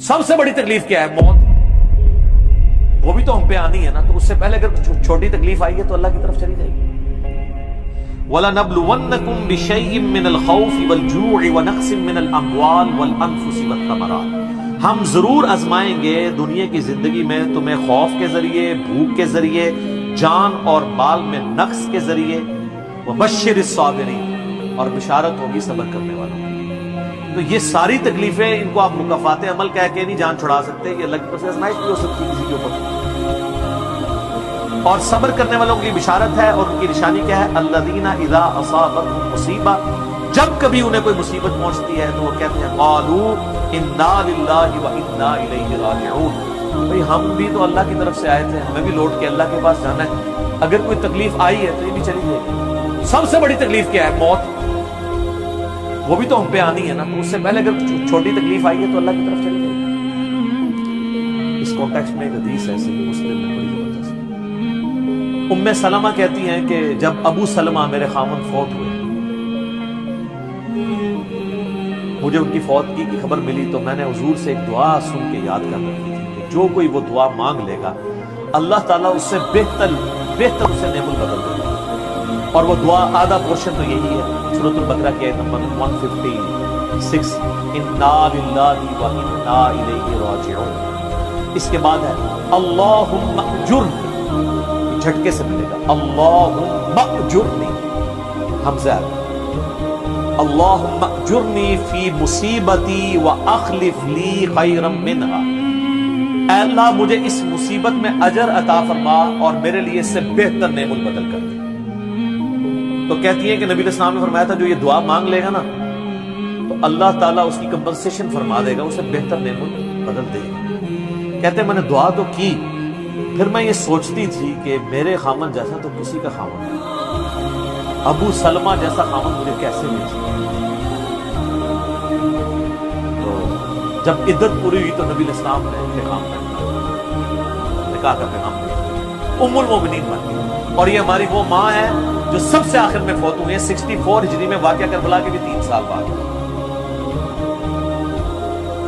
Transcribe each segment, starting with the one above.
سب سے بڑی تکلیف کیا ہے؟ موت. وہ بھی تو ہم پہ آنی ہے نا. تو اس سے پہلے اگر چھوٹی تکلیف آئی ہے تو اللہ کی طرف چلی جائے گی. وَلَنَبْلُوَنَّكُمْ بِشَيْءٍ مِّنَ الْخَوْفِ وَالْجُوعِ وَنَقْصٍ مِّنَ الْأَمْوَالِ وَالْأَنفُسِ وَالثَّمَرَاتِ. ہم ضرور آزمائیں گے دنیا کی زندگی میں تمہیں خوف کے ذریعے، بھوک کے ذریعے، جان اور مال میں نقص کے ذریعے. وَبَشِّرِ الصَّابِرِينَ، اور بشارت ہوگی صبر کرنے والوں کی. تو یہ ساری تکلیفیں، ان کو آپ مکافات عمل کہہ کے نہیں جان چھڑا سکتے. یہ اللہ کی طرف سے آزمائش بھی ہو سکتی ہے کسی کے اوپر. اور صبر کرنے والوں کی بشارت ہے، اور ان کی نشانی کیا ہے؟ الذین اذا اصابتهم مصیبہ، جب کبھی انہیں کوئی مصیبت پہنچتی ہے تو وہ کہتے ہیں قالوا انا للہ وانا الیہ راجعون. بھئی ہم بھی تو اللہ کی طرف سے آئے تھے، ہمیں بھی لوٹ کے اللہ کے پاس جانا ہے. اگر کوئی تکلیف آئی ہے تو یہ بھی چلی جائے گی. سب سے بڑی تکلیف کیا ہے؟ موت. وہ بھی تو ہم پہ آنی ہے نا. تو اس سے پہلے اگر چھوٹی تکلیف آئی ہے تو اللہ کی طرف چلی جائے گی. اس کانٹیکسٹ میں ایک حدیث ہے صحیح مسلم میں بڑی زبردست. ام سلمہ کہتی ہیں کہ جب ابو سلمہ میرے خامن فوت ہوئے، مجھے ان کی فوتگی کی خبر ملی تو میں نے حضور سے ایک دعا سن کے یاد کر رکھی تھی کہ جو کوئی وہ دعا مانگ لے گا اللہ تعالیٰ اس سے بہتر اسے نعم البدل دے گا. اور وہ دعا آدھا پورشن تو یہی ہے، سورۃ البقرہ کی آیت نمبر 156 انا للہ وانا الیہ راجعون. اس کے بعد ہے اللہم اجرنی، جھٹکے سے ملے گا اللہم اجرنی، حمزہ اللہم اجرنی فی مصیبتی واخلف لی خیرا منہا. اے اللہ مجھے اس مصیبت میں اجر عطا فرما اور میرے لیے اس سے بہتر نعم البدل کر دے. تو کہتی ہیں کہ نبی علیہ السلام نے فرمایا تھا جو یہ دعا مانگ لے گا نا تو اللہ تعالیٰ اس کی کمپنسیشن فرما دے گا، اسے بہتر نعم البدل دے گا. کہتے ہیں میں نے دعا تو کی، پھر میں یہ سوچتی تھی کہ میرے خامن جیسا تو کسی کا خامن نہیں، ابو سلمہ جیسا خامن مجھے کیسے مل سکتا. تو جب عدت پوری ہوئی تو نبی علیہ السلام نے پیغام نکاح کا پیغام دیا، ام المومنین بن گئی. اور یہ ہماری وہ ماں ہے جو سب سے آخر میں فوت ہوئی ہے 64 ہجری میں، واقعہ کربلا کے بھی 3 سال بعد.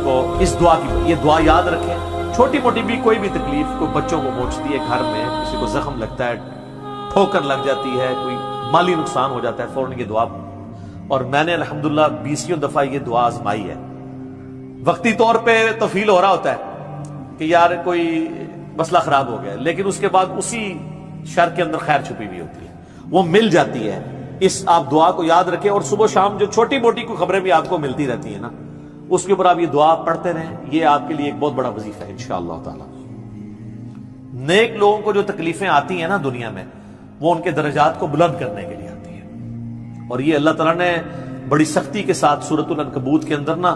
تو اس دعا کی، یہ دعا یاد رکھیں. چھوٹی موٹی بھی کوئی بھی تکلیف، کوئی بچوں کو پہنچتی ہے گھر میں، کسی کو زخم لگتا ہے، ٹھوکر لگ جاتی ہے، کوئی مالی نقصان ہو جاتا ہے، فوراً یہ دعا. اور میں نے الحمدللہ 20 دفعہ یہ دعا آزمائی ہے. وقتی طور پہ تو فیل ہو رہا ہوتا ہے کہ یار کوئی مسئلہ خراب ہو گیا، لیکن اس کے بعد اسی شر کے اندر خیر چھپی ہوئی ہوتی ہے، وہ مل جاتی ہے. اس آپ دعا کو یاد رکھیں. اور صبح شام جو چھوٹی موٹی کوئی خبریں بھی آپ کو ملتی رہتی ہیں نا، اس کے اوپر آپ یہ دعا پڑھتے رہیں. یہ آپ کے لیے ایک بہت بڑا وظیفہ ہے انشاءاللہ تعالی. نیک لوگوں کو جو تکلیفیں آتی ہیں نا دنیا میں، وہ ان کے درجات کو بلند کرنے کے لیے آتی ہیں. اور یہ اللہ تعالیٰ نے بڑی سختی کے ساتھ سورۃ العنکبوت کے اندر نا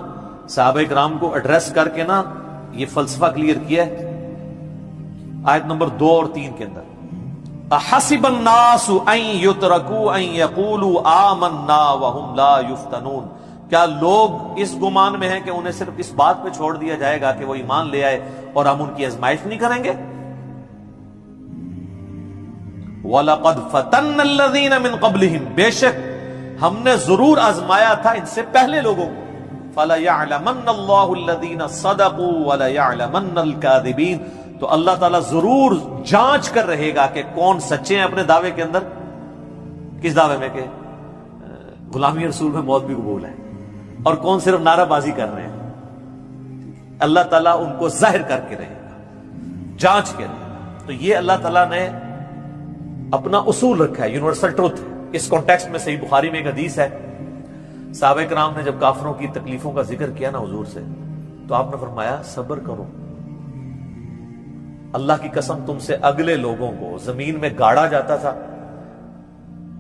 صحابہ کرام کو ایڈریس کر کے نا یہ فلسفہ کلیئر کیا ہے. آیت نمبر 2 اور 3 کے اندر احسب الناس ان یترکوا ان یقولوا آمنا وهم لا یفتنون. کیا لوگ اس گمان میں ہیں کہ انہیں صرف اس بات پہ چھوڑ دیا جائے گا کہ وہ ایمان لے آئے اور ہم ان کی آزمائش نہیں کریں گے؟ وَلَقَدْ فَتَنَّ الَّذِينَ مِن قَبْلِهِمْ، بے شک ہم نے ضرور آزمایا تھا ان سے پہلے لوگوں کو. فَلَيَعْلَمَنَّ اللَّهُ الَّذِينَ صَدَقُوا وَلَيَعْلَمَنَّ الْكَاذِبِينَ. تو اللہ تعالیٰ ضرور جانچ کر رہے گا کہ کون سچے ہیں اپنے دعوے کے اندر. کس دعوے میں؟ کہ غلامی رسول میں موت بھی قبول ہے، اور کون صرف نعرہ بازی کر رہے ہیں. اللہ تعالیٰ ان کو ظاہر کر کے رہے گا، جانچ کے رہے گا. تو یہ اللہ تعالیٰ نے اپنا اصول رکھا ہے، یونیورسل ٹروتھ. اس کانٹیکسٹ میں صحیح بخاری میں ایک حدیث ہے، صحابہ کرام نے جب کافروں کی تکلیفوں کا ذکر کیا نا حضور سے، تو آپ نے فرمایا صبر کرو، اللہ کی قسم تم سے اگلے لوگوں کو زمین میں گاڑا جاتا تھا،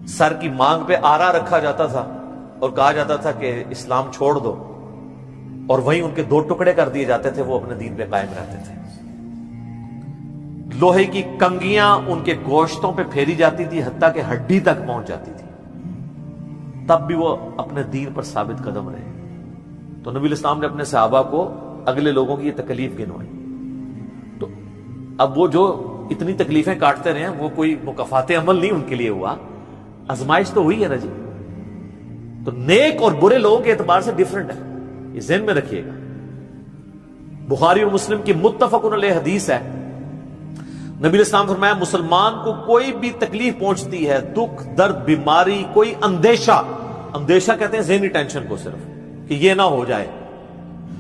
سر کی مانگ پہ آرا رکھا جاتا تھا اور کہا جاتا تھا کہ اسلام چھوڑ دو، اور وہیں ان کے 2 ٹکڑے کر دیے جاتے تھے، وہ اپنے دین پہ قائم رہتے تھے. لوہے کی کنگیاں ان کے گوشتوں پہ پھیری جاتی تھی حتیٰ کہ ہڈی تک پہنچ جاتی تھی، تب بھی وہ اپنے دین پر ثابت قدم رہے. تو نبی علیہ السلام نے اپنے صحابہ کو اگلے لوگوں کی یہ تکلیف گنوائی. تو اب وہ جو اتنی تکلیفیں کاٹتے رہے ہیں وہ کوئی مکافات عمل نہیں ان کے لیے ہوا، آزمائش تو ہوئی ہے نا جی. تو نیک اور برے لوگوں کے اعتبار سے ڈیفرنٹ ہے، یہ ذہن میں رکھیے گا. بخاری اور مسلم کی متفق علیہ حدیث ہے، نبی علیہ السلام فرمایا مسلمان کو کوئی بھی تکلیف پہنچتی ہے، دکھ درد بیماری، کوئی اندیشہ کہتے ہیں ذہنی ٹینشن کو، صرف کہ یہ نہ ہو جائے،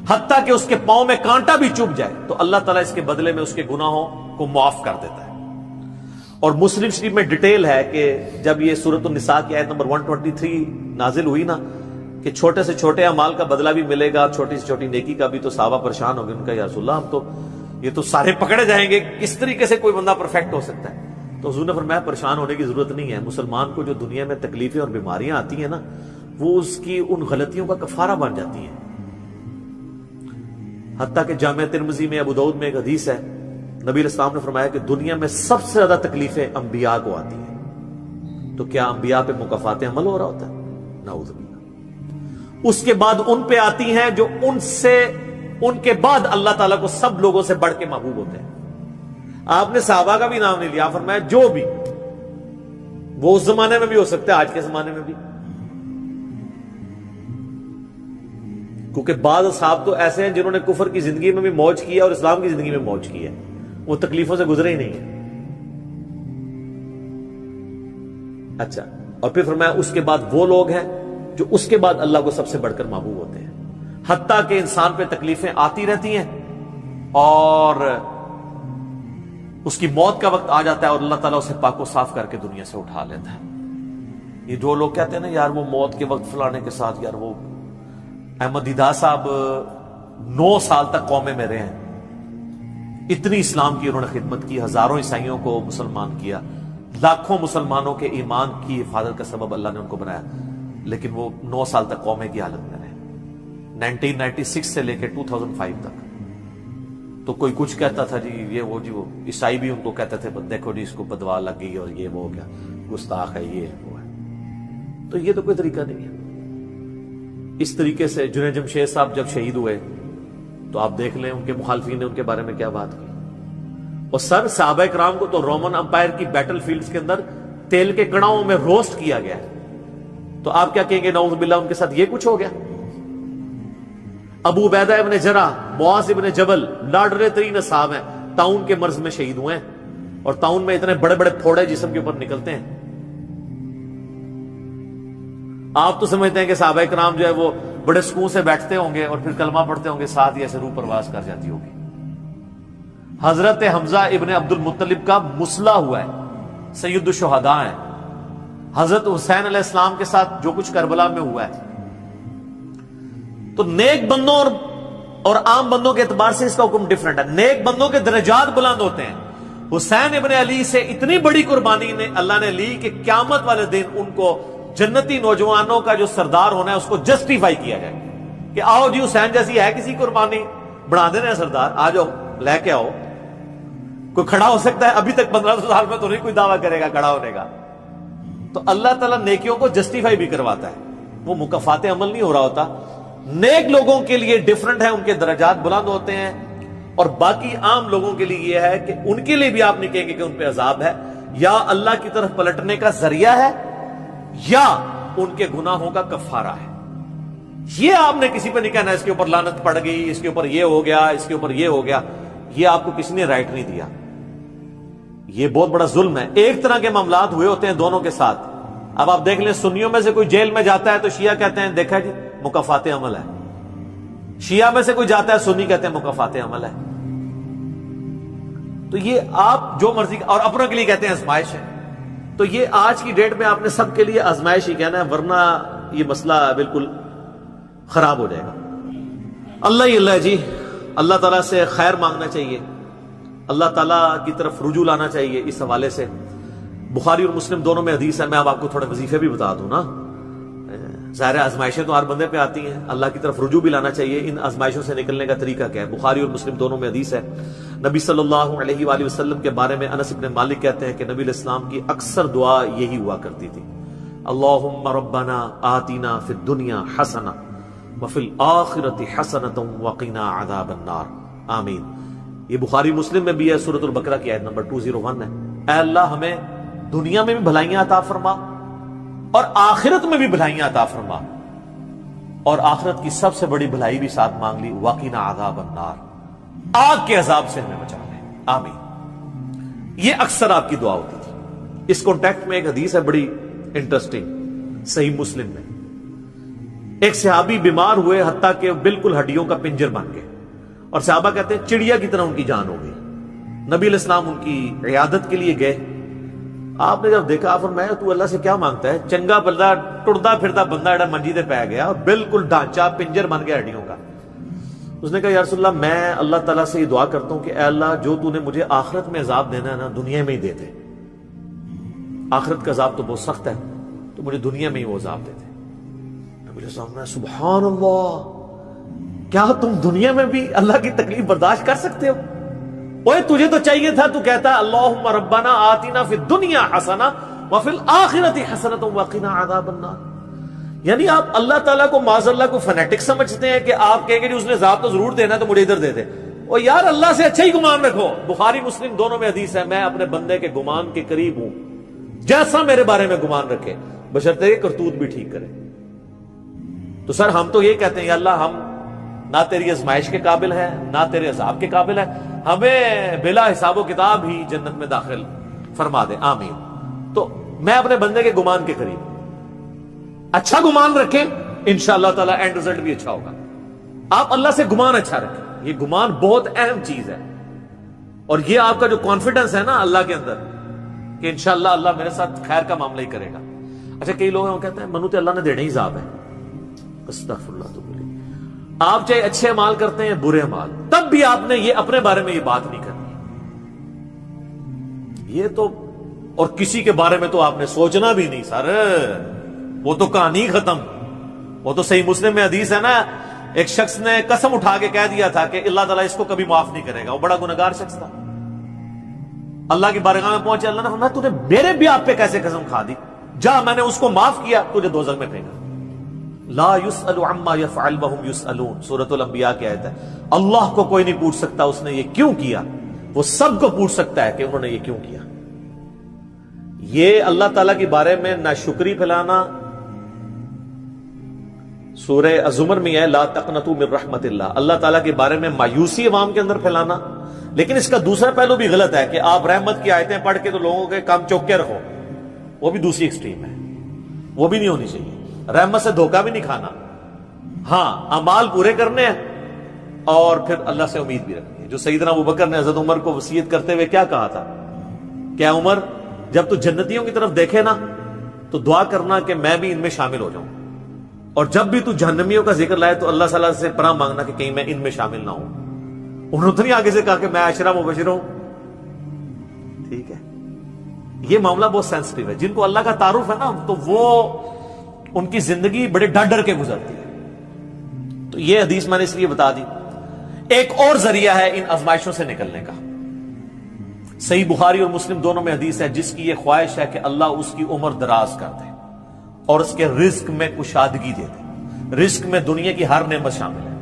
حتیٰ کہ اس کے پاؤں میں کانٹا بھی چبھ جائے، تو اللہ تعالیٰ اس کے بدلے میں اس کے گناہوں کو معاف کر دیتا ہے۔ اور مسلم شریف میں ڈیٹیل ہے کہ جب یہ سورۃ النساء کی آیت نمبر 123 نازل ہوئی نا، کہ چھوٹے سے چھوٹے اعمال کا بدلہ بھی ملے گا، چھوٹی سے چھوٹی نیکی کا بھی، تو صحابہ پریشان ہو گئے، ان کا یا رسول اللہ ہم تو یہ تو سارے پکڑے جائیں گے، کس طریقے سے کوئی بندہ پرفیکٹ ہو سکتا ہے؟ تو حضور نے فرمایا پریشان ہونے کی ضرورت نہیں ہے، مسلمان کو جو دنیا میں تکلیفیں اور بیماریاں آتی ہیں نا، وہ اس کی ان غلطیوں کا کفارہ بن جاتی ہیں۔ حتیٰ کہ جامع ترمذی میں، ابو داؤد میں ایک حدیث ہے، نبی علیہ السلام نے فرمایا کہ دنیا میں سب سے زیادہ تکلیفیں انبیاء کو آتی ہیں، تو کیا انبیاء پہ مکافات عمل ہو رہا ہوتا ہے؟ نعوذ باللہ۔ اس کے بعد ان پہ آتی ہیں جو ان کے بعد اللہ تعالیٰ کو سب لوگوں سے بڑھ کے محبوب ہوتے ہیں۔ آپ نے صحابہ کا بھی نام نہیں لیا، فرمایا جو بھی، وہ اس زمانے میں بھی ہو سکتا ہے، آج کے زمانے میں بھی، کیونکہ بعض اصحاب تو ایسے ہیں جنہوں نے کفر کی زندگی میں بھی موج کی ہے اور اسلام کی زندگی میں موج کی ہے، وہ تکلیفوں سے گزرے ہی نہیں ہیں۔ اچھا، اور پھر فرمایا اس کے بعد وہ لوگ ہیں جو اس کے بعد اللہ کو سب سے بڑھ کر محبوب ہوتے ہیں، حتیٰ کہ انسان پہ تکلیفیں آتی رہتی ہیں اور اس کی موت کا وقت آ جاتا ہے اور اللہ تعالیٰ اسے پاک و صاف کر کے دنیا سے اٹھا لیتا ہے۔ یہ جو لوگ کہتے ہیں نا یار وہ موت کے وقت فلانے کے ساتھ، یار وہ احمد دیدہ صاحب 9 سال تک قومے میں رہے ہیں، اتنی اسلام کی انہوں نے خدمت کی، ہزاروں عیسائیوں کو مسلمان کیا، لاکھوں مسلمانوں کے ایمان کی حفاظت کا سبب اللہ نے ان کو بنایا، لیکن وہ 9 سال تک قومے کی حالت میں رہے، 1996 سے لے کے 2005 تک۔ تو کوئی کچھ کہتا تھا جی یہ وہ عیسائی بھی ان کو کہتے تھے دیکھو جی اس کو بدوا لگ گئی اور یہ وہ ہو گیا، گستاخ ہے، یہ وہ ہے۔ تو یہ تو کوئی طریقہ نہیں ہے۔ اس طریقے سے جنید جمشید صاحب جب شہید ہوئے تو آپ دیکھ لیں ان کے مخالفین نے ان کے بارے میں کیا بات کی، اور سر صحابہ کرام کو تو رومن امپائر کی بیٹل فیلڈز کے اندر تیل کے کڑاؤں میں روسٹ کیا گیا ہے، تو آپ کیا کہیں گے نعوذ باللہ ان کے ساتھ یہ کچھ ہو گیا؟ ابو عبیدہ ابن جرح، معاذ ابن جبل لاڈلے ترین اصحاب ہیں، طاعون کے مرض میں شہید ہوئے ہیں، اور طاعون میں اتنے بڑے بڑے پھوڑے جسم کے اوپر نکلتے ہیں۔ آپ تو سمجھتے ہیں کہ صحابہ کرام جو ہے وہ بڑے سکون سے بیٹھتے ہوں گے اور پھر کلمہ پڑھتے ہوں گے، ساتھ ہی ایسے روح پرواز کر جاتی ہوگی۔ حضرت حمزہ ابن عبد المطلب کا مسلح ہوا ہے، سید الشہداء ہیں۔ حضرت حسین علیہ السلام کے ساتھ جو کچھ کربلا میں ہوا ہے، تو نیک بندوں اور عام بندوں کے اعتبار سے اس کا حکم ڈیفرنٹ ہے۔ نیک بندوں کے درجات بلند ہوتے ہیں۔ حسین ابن علی سے اتنی بڑی قربانی نے اللہ نے لی کہ قیامت والے دن ان کو جنتی نوجوانوں کا جو سردار ہونا ہے اس کو جسٹیفائی کیا جائے کہ آؤ جی حسین جیسی ہے کسی قربانی، بنا دینا سردار، آ جاؤ لے کے آؤ۔ کوئی کھڑا ہو سکتا ہے؟ ابھی تک 1500 سال میں تو نہیں کوئی دعویٰ کرے گا کھڑا ہونے کا۔ تو اللہ تعالیٰ نیکیوں کو جسٹیفائی بھی کرواتا ہے، وہ مکافات عمل نہیں ہو رہا ہوتا۔ نیک لوگوں کے لیے ڈیفرنٹ ہے، ان کے درجات بلند ہوتے ہیں، اور باقی عام لوگوں کے لیے یہ ہے کہ ان کے لیے بھی آپ نہیں کہیں گے کہ ان پہ عذاب ہے، یا اللہ کی طرف پلٹنے کا ذریعہ ہے یا ان کے گناہوں کا کفارہ ہے۔ یہ آپ نے کسی پہ نہیں کہنا اس کے اوپر لعنت پڑ گئی، اس کے اوپر یہ ہو گیا، اس کے اوپر یہ ہو گیا، یہ آپ کو کسی نے رائٹ نہیں دیا۔ یہ بہت بڑا ظلم ہے۔ ایک طرح کے معاملات ہوئے ہوتے ہیں دونوں کے ساتھ۔ اب آپ دیکھ لیں سنیوں میں سے کوئی جیل میں جاتا ہے تو شیعہ کہتے ہیں دیکھا جی مکافات عمل ہے، شیعہ میں سے کوئی جاتا ہے سنی کہتے ہیں مکافات عمل ہے۔ تو یہ آپ جو مرضی، اور اپنوں کے لیے کہتے ہیں آزمائش ہے۔ تو یہ آج کی ڈیٹ میں آپ نے سب کے لیے آزمائش ہی کہنا ہے، ورنہ یہ مسئلہ بالکل خراب ہو جائے گا۔ اللہ ہی اللہ جی، اللہ تعالیٰ سے خیر مانگنا چاہیے، اللہ تعالیٰ کی طرف رجوع لانا چاہیے۔ اس حوالے سے بخاری اور مسلم دونوں میں حدیث ہے، میں اب آپ کو تھوڑے وظیفے بھی بتا دوں نا۔ ظاہر آزمائشیں تو ہر بندے پہ آتی ہیں، اللہ کی طرف رجوع بھی لانا چاہیے۔ ان آزمائشوں سے نکلنے کا طریقہ کیا ہے؟ بخاری اور مسلم دونوں میں حدیث ہے، نبی صلی اللہ علیہ وآلہ وسلم کے بارے میں انس بن مالک کہتے ہیں کہ نبی علیہ السلام کی اکثر دعا یہی ہوا کرتی تھی، اللہم ربنا آتنا فی الدنیا حسنہ وفی الآخرۃ حسنۃ وقنا عذاب النار آمین۔ یہ بخاری مسلم میں بھی ہے، سورۃ البقرہ کی آیت نمبر 201 ہے۔ اے اللہ ہمیں دنیا میں بھی بھلائیاں عطا فرما اور آخرت میں بھی بھلائیاں عطا فرما، اور آخرت کی سب سے بڑی بھلائی بھی ساتھ مانگ لی، وقنا عذاب النار، آگ کے عذاب سے ہمیں بچا لے، آمین۔ یہ اکثر آپ کی دعا ہوتی تھی۔ اس کانٹیکٹ میں ایک حدیث ہے بڑی انٹرسٹنگ، صحیح مسلم میں، ایک صحابی بیمار ہوئے حتیٰ کہ بالکل ہڈیوں کا پنجر بن گئے، اور صحابہ کہتے ہیں چڑیا کی طرح ان کی جان ہو گئی۔ نبی علیہ السلام ان کی عیادت کے لیے گئے، آپ نے جب دیکھا آپ فرمایا تو اللہ سے کیا مانگتا ہے؟ چنگا بندہ ٹردا پھرتا بندہ جڑا منجی تے پی گیا، بالکل ڈھانچہ پنجر بن گیا ہڈیوں کا۔ اس نے کہا یا رسول اللہ میں اللہ تعالیٰ سے یہ دعا کرتا ہوں کہ اے اللہ جو تو نے مجھے آخرت میں عذاب دینا ہے نا دنیا میں ہی دے دے، آخرت کا عذاب تو بہت سخت ہے، تو مجھے دنیا میں ہی وہ عذاب دے دے۔ نبی علیہ السلام نے سبحان اللہ، کیا تم دنیا میں بھی اللہ کی تکلیف برداشت کر سکتے ہو؟ اوے تجھے تو چاہیے تھا تو کہتا اللہم ربنا آتنا فی الدنیا حسنہ وفی الآخرۃ حسنۃ وقنا عذاب النار۔ یعنی آپ اللہ تعالیٰ کو معاذ اللہ کو فنیٹک سمجھتے ہیں کہ آپ کہیں گے اس نے عذاب تو ضرور دینا تو مجھے ادھر دے دے۔ اور یار اللہ سے اچھا ہی گمان رکھو۔ بخاری مسلم دونوں میں حدیث ہے، میں اپنے بندے کے گمان کے قریب ہوں جیسا میرے بارے میں گمان رکھے، بشرطے کہ کرتوت بھی ٹھیک کرے۔ تو سر ہم تو یہ کہتے ہیں یا اللہ ہم نہ تیری آزمائش کے قابل ہیں نہ تیرے عذاب کے قابل ہیں، ہمیں بلا حساب و کتاب ہی جنت میں داخل فرما دے، آمین۔ تو میں اپنے بندے کے گمان کے قریب، اچھا گمان رکھیں انشاءاللہ تعالی اینڈ رزلٹ بھی اچھا ہوگا۔ آپ اللہ سے گمان اچھا رکھیں، یہ گمان بہت اہم چیز ہے، اور یہ آپ کا جو کانفیڈنس ہے نا اللہ کے اندر کہ انشاءاللہ اللہ میرے ساتھ خیر کا معاملہ ہی کرے گا۔ اچھا کئی لوگ ہیں وہ کہتے ہیں منو تے اللہ نے دینے ہی عذاب ہے، استغفر اللہ تو بولی، آپ چاہے اچھے اعمال کرتے ہیں برے اعمال، تب بھی آپ نے یہ اپنے بارے میں یہ بات نہیں کرنی، یہ تو، اور کسی کے بارے میں تو آپ نے سوچنا بھی نہیں سر، وہ تو کہانی ختم۔ وہ تو صحیح مسلم میں حدیث ہے نا، ایک شخص نے قسم اٹھا کے کہہ دیا تھا کہ اللہ تعالیٰ اس کو کبھی معاف نہیں کرے گا، وہ بڑا گنہگار شخص تھا، اللہ کی بارگاہ میں پہنچے، اللہ نے فرمایا تو نے میرے بھی آپ پہ کیسے قسم کھا دی، جا میں نے اس کو معاف کیا، تجھے دوزخ میں پھینکا۔ لا يسأل عما يفعل وهم يسألون، سورۃ الانبیاء کی آیت ہے، اللہ کو کوئی نہیں پوچھ سکتا اس نے یہ کیوں کیا، وہ سب کو پوچھ سکتا ہے کہ انہوں نے یہ کیوں کیا۔ یہ اللہ تعالیٰ کے بارے میں ناشکری پھیلانا سورہ الزمر میں ہے، لا تقنطوا من رحمت اللہ، اللہ تعالیٰ کے بارے میں مایوسی عوام کے اندر پھیلانا۔ لیکن اس کا دوسرا پہلو بھی غلط ہے کہ آپ رحمت کی آیتیں پڑھ کے تو لوگوں کے کام چوک کے رکھو، وہ بھی دوسری ایکسٹریم ہے، وہ بھی نہیں ہونی چاہیے۔ رحمت سے دھوکہ بھی نہیں کھانا، ہاں اعمال پورے کرنے ہیں اور پھر اللہ سے امید بھی رکھنی ہے۔ جو سیدنا ابوبکر نے حضرت عمر کو وصیت کرتے ہوئے کیا کہا تھا، کیا عمر جب تو جنتیوں کی طرف دیکھے نا تو دعا کرنا کہ میں بھی ان میں شامل ہو جاؤں، اور جب بھی تو جہنمیوں کا ذکر لائے تو اللہ صلی اللہ علیہ وسلم سے پناہ مانگنا کہ کہیں میں ان میں شامل نہ ہوں۔ انہوں نے تو نہیں آگے سے کہا کہ میں عشرہ مبشر ہوں، ٹھیک ہے۔ یہ معاملہ بہت سینسٹیو ہے، جن کو اللہ کا تعارف ہے نا تو وہ ان کی زندگی بڑے ڈر ڈر کے گزرتی ہے۔ تو یہ حدیث میں نے اس لیے بتا دی۔ ایک اور ذریعہ ہے ان آزمائشوں سے نکلنے کا، صحیح بخاری اور مسلم دونوں میں حدیث ہے، جس کی یہ خواہش ہے کہ اللہ اس کی عمر دراز کر دے اور اس کے رزق میں کشادگی دے دے۔ رزق میں دنیا کی ہر نعمت شامل ہے،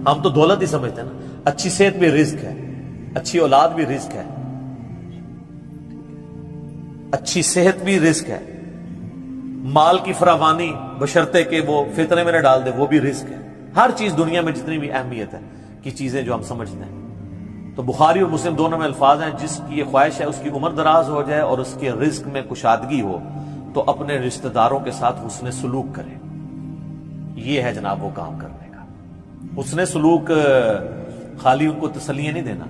ہم تو دولت ہی سمجھتے ہیں نا، اچھی صحت بھی رزق ہے، اچھی اولاد بھی رزق ہے، اچھی صحت بھی رزق ہے، مال کی فراوانی بشرطے کہ وہ فتنے میں نہ ڈال دے وہ بھی رزق ہے۔ ہر چیز دنیا میں جتنی بھی اہمیت ہے کی چیزیں جو ہم سمجھتے ہیں، تو بخاری اور مسلم دونوں میں الفاظ ہیں، جس کی یہ خواہش ہے اس کی عمر دراز ہو جائے اور اس کے رزق میں کشادگی ہو تو اپنے رشتہ داروں کے ساتھ حسن سلوک کرے۔ یہ ہے جناب وہ کام کرنے کا۔ حسن سلوک خالی ان کو تسلیاں نہیں دینا،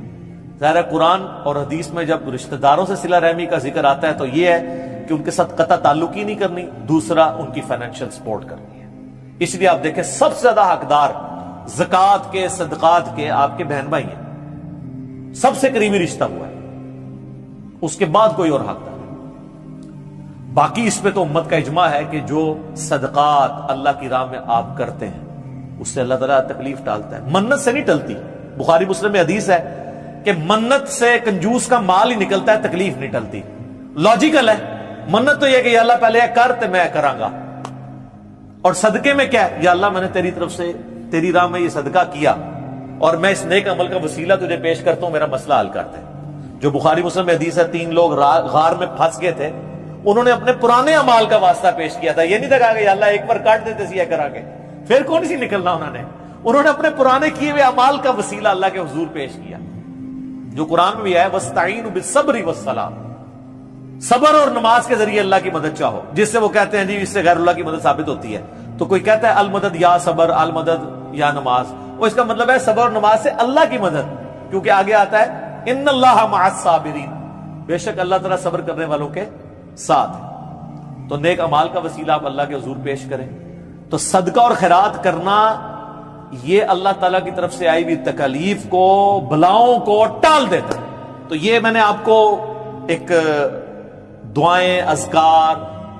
ظاہر ہے قرآن اور حدیث میں جب رشتہ داروں سے صلہ رحمی کا ذکر آتا ہے تو یہ ہے کہ ان کے ساتھ قطع تعلق ہی نہیں کرنی، دوسرا ان کی فائنینشیل سپورٹ کرنی ہے۔ اس لیے آپ دیکھیں سب سے زیادہ حقدار زکوٰۃ کے صدقات کے آپ کے بہن بھائی ہیں، سب سے قریبی رشتہ ہوا ہے، اس کے بعد کوئی اور حقدار ہے۔ باقی اس پہ تو امت کا اجماع ہے کہ جو صدقات اللہ کی راہ میں آپ کرتے ہیں اس سے اللہ تعالیٰ تکلیف ٹالتا ہے، منت سے نہیں ٹلتی۔ بخاری مسلم میں حدیث ہے کہ منت سے کنجوس کا مال ہی نکلتا ہے، تکلیف نہیں ٹلتی۔ لاجیکل ہے، منت تو یہ کہ یا اللہ پہلے یہ کر تو میں کراں گا، اور صدقے میں کیا ہے، یا اللہ میں نے تیری طرف سے تیری راہ میں یہ صدقہ کیا اور میں اس نیک عمل کا وسیلہ تجھے پیش کرتا ہوں، میرا مسئلہ حل کر دے۔ جو بخاری مسلم میں حدیث ہے، 3 لوگ غار میں پھنس گئے تھے، انہوں نے اپنے پرانے اعمال کا واسطہ پیش کیا تھا، یہ نہیں تھا کہا کہ یا اللہ ایک بار کاٹ دیتے سی کرا کے، پھر کون سی نکلنا انہوں نے، انہوں نے اپنے پرانے کیے ہوئے اعمال کا وسیلہ اللہ کے حضور پیش کیا، جو قرآن میں بھی ہے وَاسْتَعِينُوا بِالصَّبْرِ وَالصَّلَاةِ، صبر اور نماز کے ذریعے اللہ کی مدد چاہو، جس سے وہ کہتے ہیں جی اس سے غیر اللہ کی مدد ثابت ہوتی ہے، تو کوئی کہتا ہے المدد یا صبر، المدد یا نماز، وہ اس کا مطلب ہے صبر اور نماز سے اللہ کی مدد، کیونکہ آگے آتا ہے ان اللہ مع الصابرین، بے شک اللہ تعالیٰ صبر کرنے والوں کے ساتھ ہے۔ تو نیک اعمال کا وسیلہ آپ اللہ کے حضور پیش کریں، تو صدقہ اور خیرات کرنا یہ اللہ تعالیٰ کی طرف سے آئی ہوئی تکالیف کو، بلاؤں کو ٹال دیتا ہے۔ تو یہ میں نے آپ کو ایک دعائیں، اذکار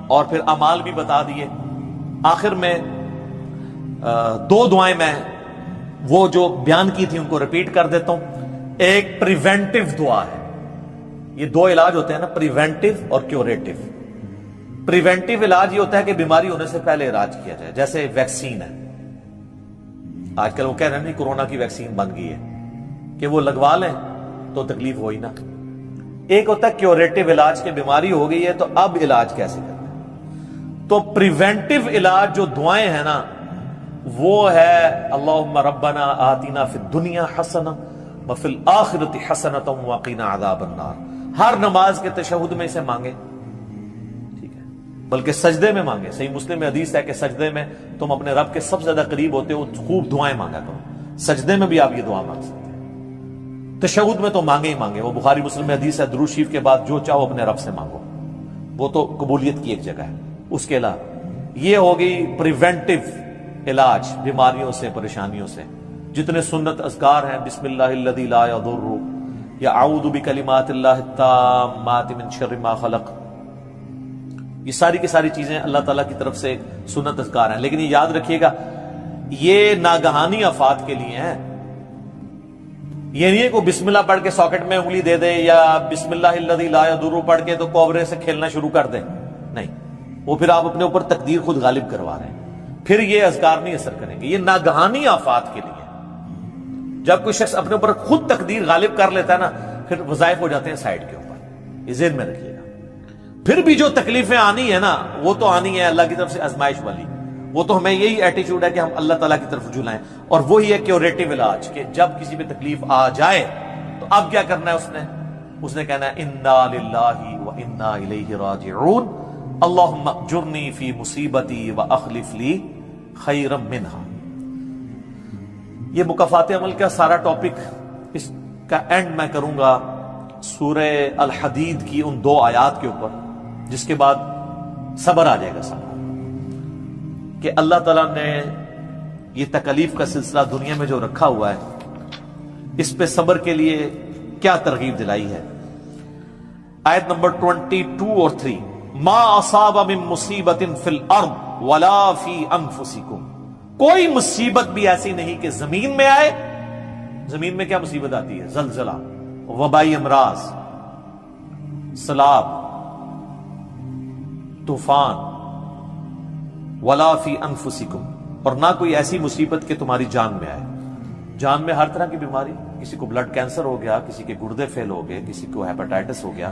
اور پھر اعمال بھی بتا دیے۔ آخر میں دو دعائیں میں وہ جو بیان کی تھی ان کو ریپیٹ کر دیتا ہوں۔ ایک پریونٹیو دعا ہے، یہ دو علاج ہوتے ہیں نا، پریونٹیو اور کیوریٹو۔ پریونٹیو علاج یہ ہوتا ہے کہ بیماری ہونے سے پہلے علاج کیا جائے، جیسے ویکسین ہے، آج کل وہ کہہ رہے ہیں نہیں کورونا کی ویکسین بن گئی ہے کہ وہ لگوا لیں تو تکلیف ہوئی نہ۔ ایک ہوتا ہے کیوریٹو علاج، کہ بیماری ہو گئی ہے تو اب علاج کیسے کرنا ہے۔ تو پریونٹیو علاج جو دعائیں ہیں نا وہ ہے اللہم ربنا آتنا فی الدنیا حسنہ وفی الآخرۃ حسنۃ وقنا عذاب النار۔ ہر نماز کے تشہد میں اسے مانگے، ٹھیک ہے، بلکہ سجدے میں مانگے۔ صحیح مسلم میں حدیث ہے کہ سجدے میں تم اپنے رب کے سب سے زیادہ قریب ہوتے ہو، خوب دعائیں مانگا کرو۔ سجدے میں بھی آپ یہ دعا مانگ سکتے ہیں، تشہد میں تو مانگے ہی مانگے۔ وہ بخاری مسلم میں حدیث ہے درود شریف کے بعد جو چاہو اپنے رب سے مانگو، وہ تو قبولیت کی ایک جگہ ہے۔ اس کے علاوہ یہ ہوگی پریونٹیو علاج بیماریوں سے، پریشانیوں سے۔ جتنے سنت اذکار ہیں، بسم اللہ الذی لا یضر، یا اعوذ بکلمات اللہ التامات من شر ما خلق، یہ ساری کی ساری چیزیں اللہ تعالیٰ کی طرف سے سنت اذکار ہیں۔ لیکن یہ یاد رکھیے گا یہ ناگہانی آفات کے لیے ہیں، یہ نہیں ہے کہ بسم اللہ پڑھ کے ساکٹ میں انگلی دے دے، یا بسم اللہ الذی لا یضر پڑھ کے تو کوبرے سے کھیلنا شروع کر دے، نہیں، وہ پھر آپ اپنے اوپر تقدیر خود غالب کروا رہے ہیں، پھر یہ اذکار نہیں اثر کریں گے۔ یہ ناگہانی آفات کے لیے، جب کوئی شخص اپنے اوپر خود تقدیر غالب کر لیتا ہے نا، پھر وظائف ہو جاتے ہیں سائڈ کے اوپر، یہ ذہن میں رکھیے گا۔ پھر بھی جو تکلیفیں آنی ہے نا وہ تو آنی ہے اللہ کی طرف سے آزمائش والی، وہ تو ہمیں یہی ایٹیچیوڈ ہے کہ ہم اللہ تعالیٰ کی طرف رجوع لائیں، اور وہی ہے کیوریٹو علاج، کہ جب کسی پہ تکلیف آ جائے تو اب کیا کرنا ہے، اس نے کہنا ہے انا للہ و انا الیہ راجعون، اللہم اجرنی فی مصیبتی و اخلف لی خیرا منہا۔ یہ مکافات عمل کا سارا ٹاپک، اس کا اینڈ میں کروں گا سورہ الحدید کی ان دو آیات کے اوپر، جس کے بعد صبر آ جائے گا سارا، کہ اللہ تعالیٰ نے یہ تکلیف کا سلسلہ دنیا میں جو رکھا ہوا ہے اس پہ صبر کے لیے کیا ترغیب دلائی ہے۔ آیت نمبر 22 اور 3، ما اصاب من مصیبت فی الارض ولا فی انفسکم، کوئی مصیبت بھی ایسی نہیں کہ زمین میں آئے۔ زمین میں کیا مصیبت آتی ہے؟ زلزلہ، وبائی امراض، سیلاب، طوفان، ولا فی انفسکم، اور نہ کوئی ایسی مصیبت کہ تمہاری جان میں آئے۔ جان میں ہر طرح کی بیماری، کسی کو بلڈ کینسر ہو گیا، کسی کے گردے فیل ہو گئے، کسی کو ہیپاٹائٹس ہو گیا،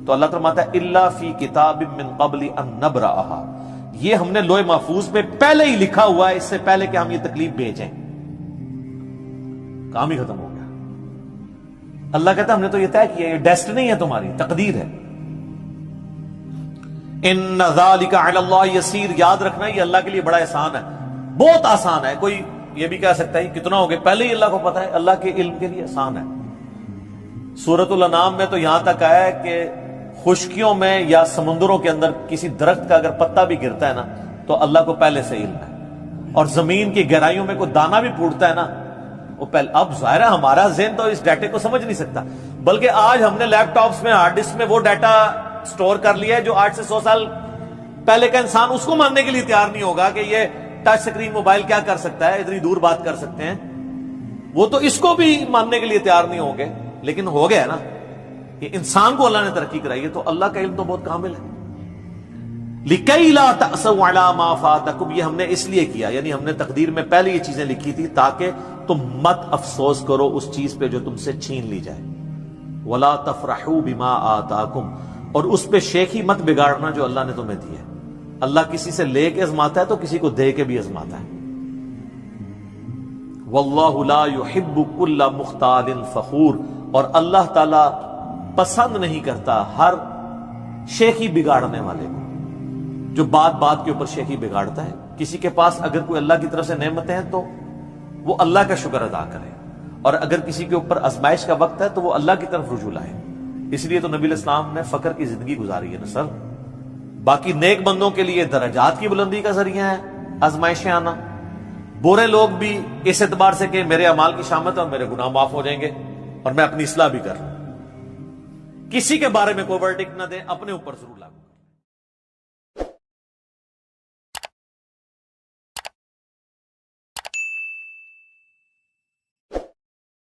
تو اللہ فرماتا ہے الا فی کتاب من قبل ان نبرأھا، یہ ہم نے لوح محفوظ میں پہلے ہی لکھا ہوا ہے، اس سے پہلے کہ ہم یہ تکلیف بھیجیں۔ کام ہی ختم ہو گیا۔ اللہ کہتا ہے ہم نے تو یہ طے کیا، یہ ڈیسٹنی ہے تمہاری، تقدیر ہے۔ ان ذالک علی اللہ یسیر، یاد رکھنا یہ اللہ کے لیے بڑا آسان ہے، بہت آسان ہے۔ کوئی یہ بھی کہہ سکتا ہے کتنا ہو گیا، پہلے ہی اللہ کو پتا ہے، اللہ کے علم کے لیے آسان ہے۔ سورۃ الانعام میں تو یہاں تک آیا ہے کہ خشکیوں میں یا سمندروں کے اندر کسی درخت کا اگر پتا بھی گرتا ہے نا تو اللہ کو پہلے سے علم ہے، اور زمین کی گہرائیوں میں کوئی دانہ بھی پھوٹتا ہے نا وہ پہلے۔ اب ظاہر ہے ہمارا ذہن تو اس ڈیٹے کو سمجھ نہیں سکتا، بلکہ آج ہم نے لیپ ٹاپس میں، ہارڈ ڈسک میں وہ ڈیٹا سٹور کر لیا ہے جو 8 سے 100 سال پہلے کا انسان اس کو ماننے کے لیے تیار نہیں ہوگا کہ یہ ٹچ سکرین موبائل کیا کر سکتا ہے، اتنی دور بات کر سکتے ہیں، وہ تو اس کو بھی ماننے کے لیے تیار نہیں ہوں گے۔ لیکن ہو گیا نا، یہ انسان کو اللہ نے ترقی کرائی ہے، تو اللہ کا علم تو بہت کامل ہے۔ لِكَيْ لَا تَأْسَوْا عَلَىٰ مَا فَاتَكُمْ، یہ ہم نے اس لیے کیا، یعنی ہم نے تقدیر میں پہلے یہ چیزیں لکھی تھی تاکہ تم مت افسوس کرو اس چیز پہ جو تم سے چھین لی جائے۔ وَلَا تَفْرَحُوا بِمَا آتَاكُمْ، اور اس پہ شیخی مت بگاڑنا جو اللہ نے تمہیں دی ہے۔ اللہ کسی سے لے کے ازماتا ہے تو کسی کو دے کے بھی ازماتا ہے۔ واللہ لا یحب کل مختال فخور، اور اللہ تعالی پسند نہیں کرتا ہر شیخی بگاڑنے والے کو، جو بات بات کے اوپر شیخی بگاڑتا ہے۔ کسی کے پاس اگر کوئی اللہ کی طرف سے نعمتیں ہیں تو وہ اللہ کا شکر ادا کرے، اور اگر کسی کے اوپر آزمائش کا وقت ہے تو وہ اللہ کی طرف رجوع لائے۔ اس لیے تو نبی علیہ السلام نے فقر کی زندگی گزاری ہے نا سر۔ باقی نیک بندوں کے لیے درجات کی بلندی کا ذریعہ ہے آزمائشیں آنا، برے لوگ بھی اس اعتبار سے کہ میرے اعمال کی شامت ہے اور میرے گناہ معاف ہو جائیں گے اور میں اپنی اصلاح بھی کر رہا ہوں۔ کسی کے بارے میں کوئی ورڈکٹ نہ دیں، اپنے اوپر ضرور لاگو۔